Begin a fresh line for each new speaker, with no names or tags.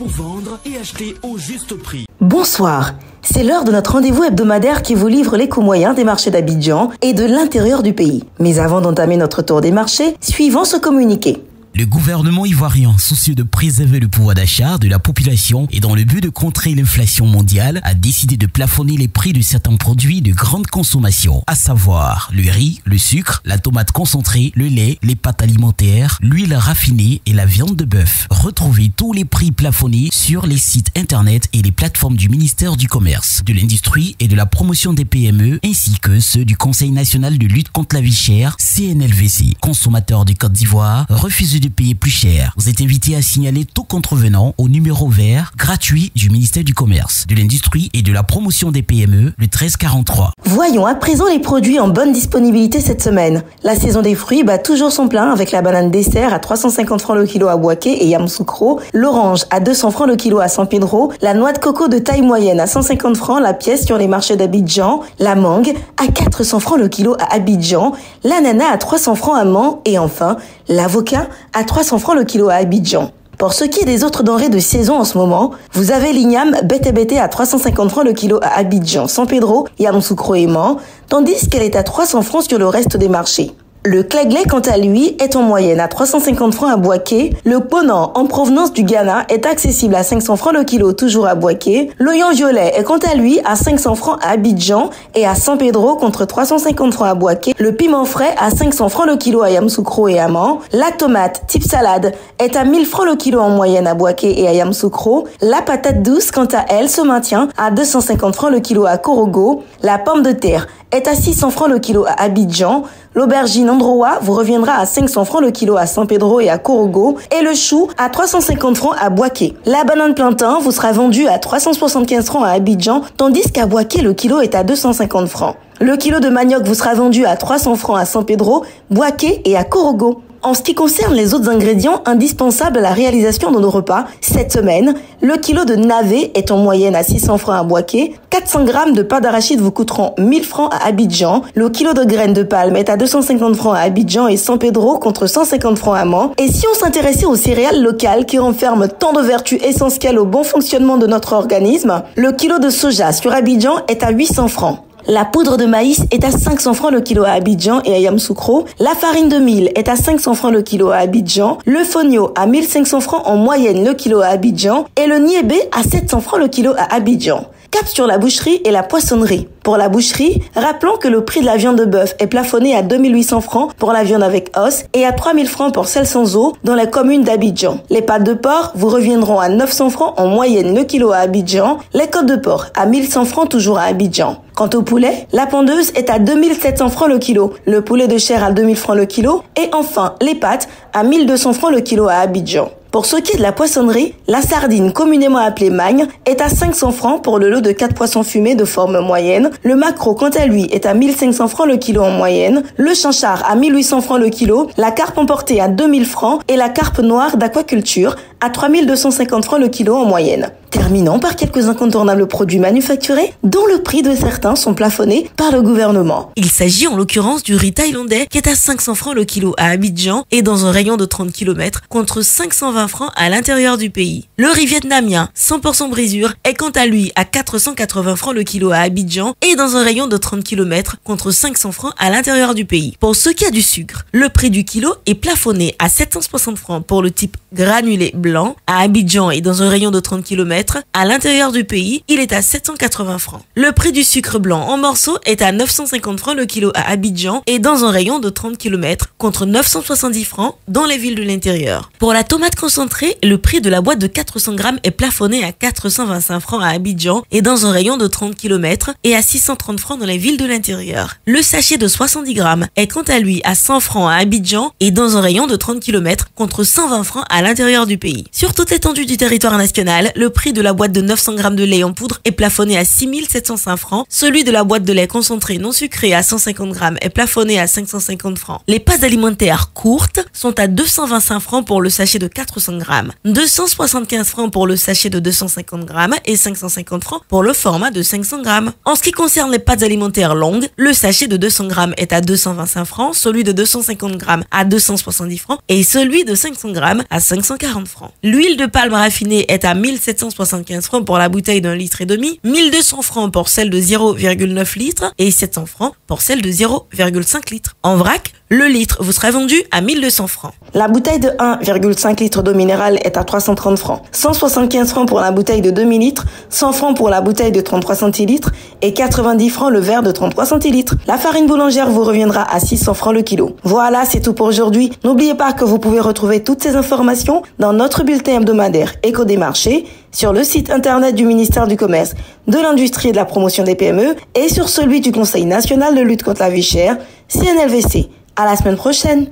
pour vendre et acheter au juste prix.
Bonsoir, c'est l'heure de notre rendez-vous hebdomadaire qui vous livre l'écho moyen des marchés d'Abidjan et de l'intérieur du pays. Mais avant d'entamer notre tour des marchés, suivons ce communiqué.
Le gouvernement ivoirien, soucieux de préserver le pouvoir d'achat de la population et dans le but de contrer l'inflation mondiale, a décidé de plafonner les prix de certains produits de grande consommation, à savoir le riz, le sucre, la tomate concentrée, le lait, les pâtes alimentaires, l'huile raffinée et la viande de bœuf. Retrouvez tous les prix plafonnés sur les sites internet et les plateformes du ministère du Commerce, de l'Industrie et de la Promotion des PME, ainsi que ceux du Conseil national de lutte contre la vie chère, CNLVC. Consommateurs de Côte d'Ivoire, refusez de payer plus cher. Vous êtes invité à signaler tout contrevenant au numéro vert gratuit du ministère du Commerce, de l'Industrie et de la Promotion des PME, le 1343.
Voyons à présent les produits en bonne disponibilité cette semaine. La saison des fruits bat toujours son plein avec la banane dessert à 350 francs le kilo à Boaké et Yamoussoukro, l'orange à 200 francs le kilo à San Pedro, la noix de coco de taille moyenne à 150 francs la pièce sur les marchés d'Abidjan, la mangue à 400 francs le kilo à Abidjan, l'ananas à 300 francs à Mans et enfin l'avocat à 300 francs le kilo à Abidjan. Pour ce qui est des autres denrées de saison en ce moment, vous avez l'igname bété à 350 francs le kilo à Abidjan, San Pedro, Yamoussoukro et Mans, tandis qu'elle est à 300 francs sur le reste des marchés. Le cléglé, quant à lui, est en moyenne à 350 francs à Boaké. Le ponant, en provenance du Ghana, est accessible à 500 francs le kilo, toujours à Boaké. L'oignon violet est quant à lui à 500 francs à Abidjan et à San Pedro contre 350 francs à Boaké. Le piment frais à 500 francs le kilo à Yamoussoukro et à Mans. La tomate, type salade, est à 1000 francs le kilo en moyenne à Boaké et à Yamoussoukro. La patate douce, quant à elle, se maintient à 250 francs le kilo à Korogo. La pomme de terre est à 600 francs le kilo à Abidjan. L'aubergine Androa vous reviendra à 500 francs le kilo à San Pedro et à Korogo et le chou à 350 francs à Boaké. La banane plantain vous sera vendue à 375 francs à Abidjan tandis qu'à Boaké le kilo est à 250 francs. Le kilo de manioc vous sera vendu à 300 francs à San Pedro, Boaké et à Korogo. En ce qui concerne les autres ingrédients indispensables à la réalisation de nos repas, cette semaine, le kilo de navet est en moyenne à 600 francs à Boaké, 400 grammes de pâte d'arachide vous coûteront 1000 francs à Abidjan, le kilo de graines de palme est à 250 francs à Abidjan et San Pedro contre 150 francs à Mans. Et si on s'intéressait aux céréales locales qui renferment tant de vertus essentielles au bon fonctionnement de notre organisme, le kilo de soja sur Abidjan est à 800 francs. La poudre de maïs est à 500 francs le kilo à Abidjan et à Yamoussoukro. La farine de mil est à 500 francs le kilo à Abidjan. Le fonio à 1500 francs en moyenne le kilo à Abidjan. Et le niébé à 700 francs le kilo à Abidjan. Cap sur la boucherie et la poissonnerie. Pour la boucherie, rappelons que le prix de la viande de bœuf est plafonné à 2800 francs pour la viande avec os et à 3000 francs pour celle sans os dans la commune d'Abidjan. Les pâtes de porc vous reviendront à 900 francs en moyenne le kilo à Abidjan. Les côtes de porc à 1100 francs toujours à Abidjan. Quant au poulet, la pondeuse est à 2700 francs le kilo, le poulet de chair à 2000 francs le kilo et enfin les pâtes à 1200 francs le kilo à Abidjan. Pour ce qui est de la poissonnerie, la sardine, communément appelée magne, est à 500 francs pour le lot de 4 poissons fumés de forme moyenne. Le maquereau, quant à lui, est à 1500 francs le kilo en moyenne. Le chinchard à 1800 francs le kilo. La carpe emportée à 2000 francs et la carpe noire d'aquaculture à 3250 francs le kilo en moyenne. Terminons par quelques incontournables produits manufacturés dont le prix de certains sont plafonnés par le gouvernement.
Il s'agit en l'occurrence du riz thaïlandais qui est à 500 francs le kilo à Abidjan et dans un rayon de 30 km contre 520 francs à l'intérieur du pays. Le riz vietnamien 100% brisure est quant à lui à 480 francs le kilo à Abidjan et dans un rayon de 30 km contre 500 francs à l'intérieur du pays. Pour ce qui a du sucre, le prix du kilo est plafonné à 760 francs pour le type granulé blanc à Abidjan et dans un rayon de 30 km. À l'intérieur du pays, il est à 780 francs. Le prix du sucre blanc en morceaux est à 950 francs le kilo à Abidjan et dans un rayon de 30 km contre 970 francs dans les villes de l'intérieur. Pour la tomate concentrée, le prix de la boîte de 400 grammes est plafonné à 425 francs à Abidjan et dans un rayon de 30 km et à 630 francs dans les villes de l'intérieur. Le sachet de 70 grammes est quant à lui à 100 francs à Abidjan et dans un rayon de 30 km contre 120 francs à l'intérieur du pays. Sur toute l'étendue du territoire national, le prix prix de la boîte de 900 g de lait en poudre est plafonné à 6 705 francs. Celui de la boîte de lait concentré non sucré à 150 g est plafonné à 550 francs. Les pâtes alimentaires courtes sont à 225 francs pour le sachet de 400 g, 275 francs pour le sachet de 250 g et 550 francs pour le format de 500 g. En ce qui concerne les pâtes alimentaires longues, le sachet de 200 g est à 225 francs, celui de 250 g à 270 francs et celui de 500 g à 540 francs. L'huile de palme raffinée est à 1775 francs pour la bouteille d'1,5 litre, 1200 francs pour celle de 0,9 litres et 700 francs pour celle de 0,5 litres. En vrac, le litre vous sera vendu à 1200 francs.
La bouteille de 1,5 litre d'eau minérale est à 330 francs, 175 francs pour la bouteille de 2000 litres, 100 francs pour la bouteille de 33 centilitres et 90 francs le verre de 33 centilitres. La farine boulangère vous reviendra à 600 francs le kilo. Voilà, c'est tout pour aujourd'hui. N'oubliez pas que vous pouvez retrouver toutes ces informations dans notre bulletin hebdomadaire Écho des marchés, sur le site internet du ministère du Commerce, de l'Industrie et de la Promotion des PME et sur celui du Conseil national de lutte contre la vie chère, CNLVC. À la semaine prochaine.